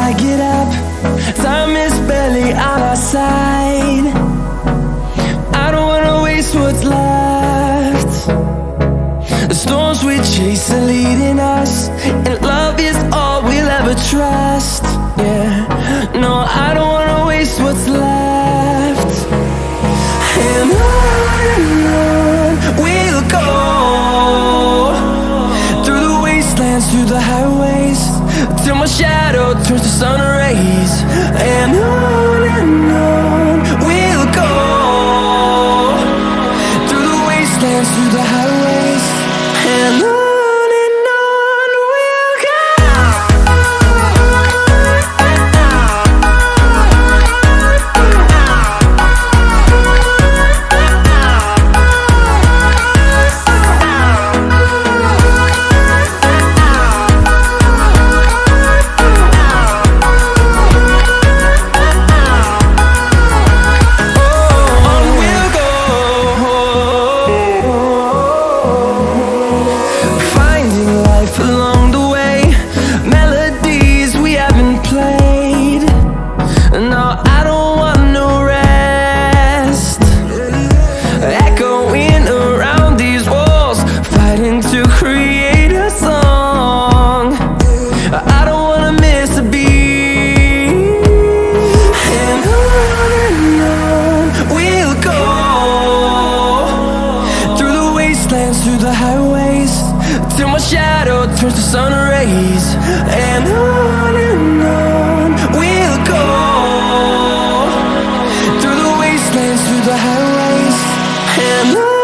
I get up, time is barely on our side. I don't wanna waste what's left. The storms we chase are leading us, and love is all we'll ever trust. Yeah, no, I don't wanna waste what's left. And on we'll go, through the wastelands, through the highways, till my shadow turns to sun rays. And on we'll go, through the wastelands, through the highways, and on we'll go. Along the way, melodies we haven't played. No, I don't want no rest. Echoing around these walls, fighting to create a song. I don't wanna miss a beat. And on we'll go, through the wastelands, through the highways, till my shadow turns to sun rays. And on we'll go, through the wastelands, through the highways, and on.